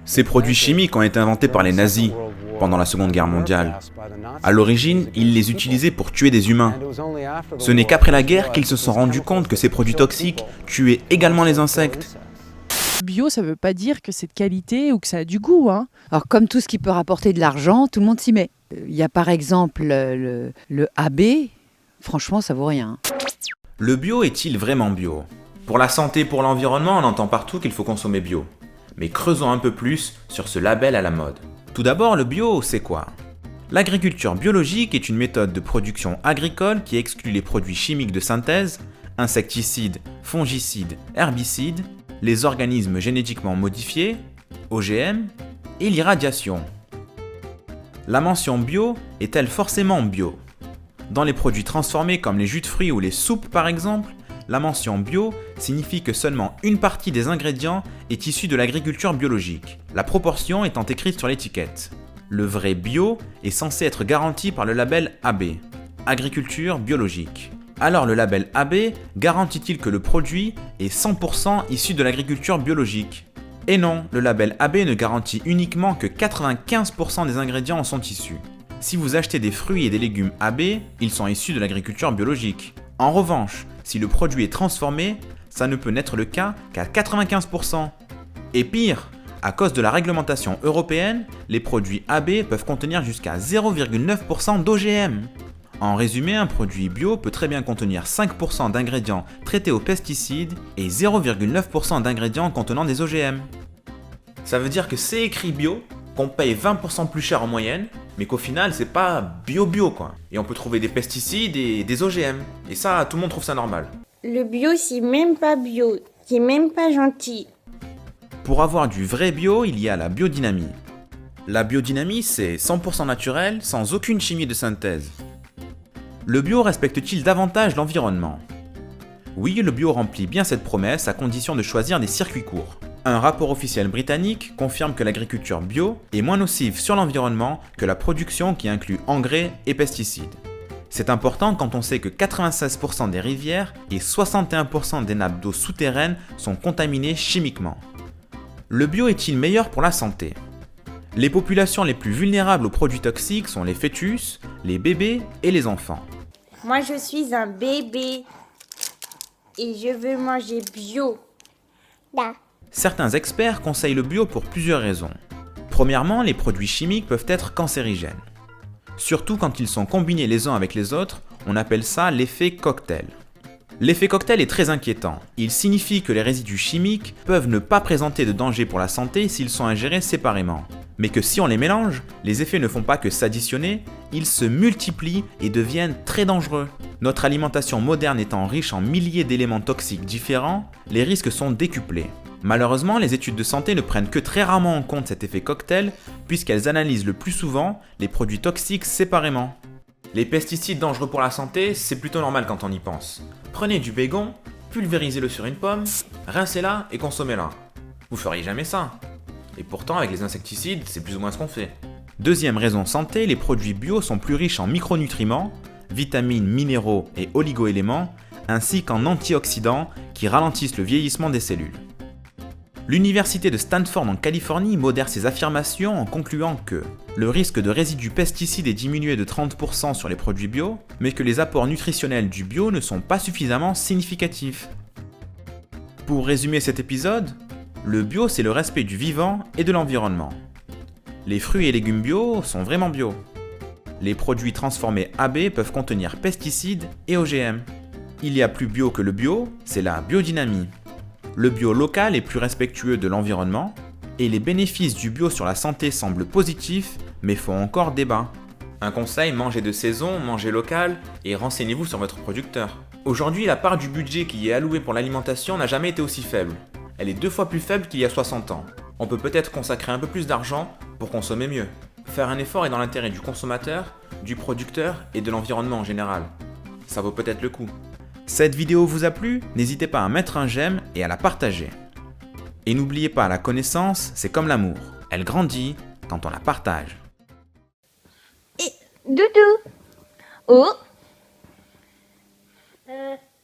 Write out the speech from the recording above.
Ces produits chimiques ont été inventés par les nazis pendant la Seconde Guerre mondiale. À l'origine, ils les utilisaient pour tuer des humains. Ce n'est qu'après la guerre qu'ils se sont rendus compte que ces produits toxiques tuaient également les insectes. Bio, ça ne veut pas dire que c'est de qualité ou que ça a du goût, hein. Alors comme tout ce qui peut rapporter de l'argent, tout le monde s'y met. Il y a par exemple le AB, franchement ça vaut rien. Le bio est-il vraiment bio ? Pour la santé, pour l'environnement, on entend partout qu'il faut consommer bio. Mais creusons un peu plus sur ce label à la mode. Tout d'abord, le bio, c'est quoi ? L'agriculture biologique est une méthode de production agricole qui exclut les produits chimiques de synthèse, insecticides, fongicides, herbicides, les organismes génétiquement modifiés, OGM, et l'irradiation. La mention bio est-elle forcément bio ? Dans les produits transformés comme les jus de fruits ou les soupes par exemple, la mention bio signifie que seulement une partie des ingrédients est issue de l'agriculture biologique, la proportion étant écrite sur l'étiquette. Le vrai bio est censé être garanti par le label AB, agriculture biologique. Alors le label AB garantit-il que le produit est 100% issu de l'agriculture biologique ? Et non, le label AB ne garantit uniquement que 95% des ingrédients en sont issus. Si vous achetez des fruits et des légumes AB, ils sont issus de l'agriculture biologique. En revanche, si le produit est transformé, ça ne peut n'être le cas qu'à 95%. Et pire, à cause de la réglementation européenne, les produits AB peuvent contenir jusqu'à 0,9% d'OGM. En résumé, un produit bio peut très bien contenir 5% d'ingrédients traités aux pesticides et 0,9% d'ingrédients contenant des OGM. Ça veut dire que c'est écrit bio, qu'on paye 20% plus cher en moyenne, mais qu'au final c'est pas bio quoi. Et on peut trouver des pesticides et des OGM. Et ça, tout le monde trouve ça normal. Le bio, c'est même pas bio, c'est même pas gentil. Pour avoir du vrai bio, il y a la biodynamie. La biodynamie, c'est 100% naturel, sans aucune chimie de synthèse. Le bio respecte-t-il davantage l'environnement ? Oui, le bio remplit bien cette promesse à condition de choisir des circuits courts. Un rapport officiel britannique confirme que l'agriculture bio est moins nocive sur l'environnement que la production qui inclut engrais et pesticides. C'est important quand on sait que 96% des rivières et 61% des nappes d'eau souterraines sont contaminées chimiquement. Le bio est-il meilleur pour la santé ? Les populations les plus vulnérables aux produits toxiques sont les fœtus, les bébés et les enfants. Moi, je suis un bébé et je veux manger bio. Là. Certains experts conseillent le bio pour plusieurs raisons. Premièrement, les produits chimiques peuvent être cancérigènes. Surtout quand ils sont combinés les uns avec les autres, on appelle ça l'effet cocktail. L'effet cocktail est très inquiétant. Il signifie que les résidus chimiques peuvent ne pas présenter de danger pour la santé s'ils sont ingérés séparément. Mais que si on les mélange, les effets ne font pas que s'additionner, ils se multiplient et deviennent très dangereux. Notre alimentation moderne étant riche en milliers d'éléments toxiques différents, les risques sont décuplés. Malheureusement, les études de santé ne prennent que très rarement en compte cet effet cocktail, puisqu'elles analysent le plus souvent les produits toxiques séparément. Les pesticides dangereux pour la santé, c'est plutôt normal quand on y pense. Prenez du bégon, pulvérisez-le sur une pomme, rincez-la et consommez-la. Vous feriez jamais ça. Et pourtant, avec les insecticides, c'est plus ou moins ce qu'on fait. Deuxième raison santé, les produits bio sont plus riches en micronutriments, vitamines, minéraux et oligoéléments, ainsi qu'en antioxydants qui ralentissent le vieillissement des cellules. L'université de Stanford en Californie modère ses affirmations en concluant que le risque de résidus pesticides est diminué de 30% sur les produits bio, mais que les apports nutritionnels du bio ne sont pas suffisamment significatifs. Pour résumer cet épisode, le bio c'est le respect du vivant et de l'environnement. Les fruits et légumes bio sont vraiment bio. Les produits transformés AB peuvent contenir pesticides et OGM. Il y a plus bio que le bio, c'est la biodynamie. Le bio local est plus respectueux de l'environnement et les bénéfices du bio sur la santé semblent positifs mais font encore débat. Un conseil, mangez de saison, mangez local et renseignez-vous sur votre producteur. Aujourd'hui, la part du budget qui est allouée pour l'alimentation n'a jamais été aussi faible. Elle est 2 fois plus faible qu'il y a 60 ans. On peut peut-être consacrer un peu plus d'argent pour consommer mieux. Faire un effort est dans l'intérêt du consommateur, du producteur et de l'environnement en général. Ça vaut peut-être le coup. Cette vidéo vous a plu ? N'hésitez pas à mettre un j'aime et à la partager. Et n'oubliez pas, la connaissance, c'est comme l'amour. Elle grandit quand on la partage. Et Doudou. Oh.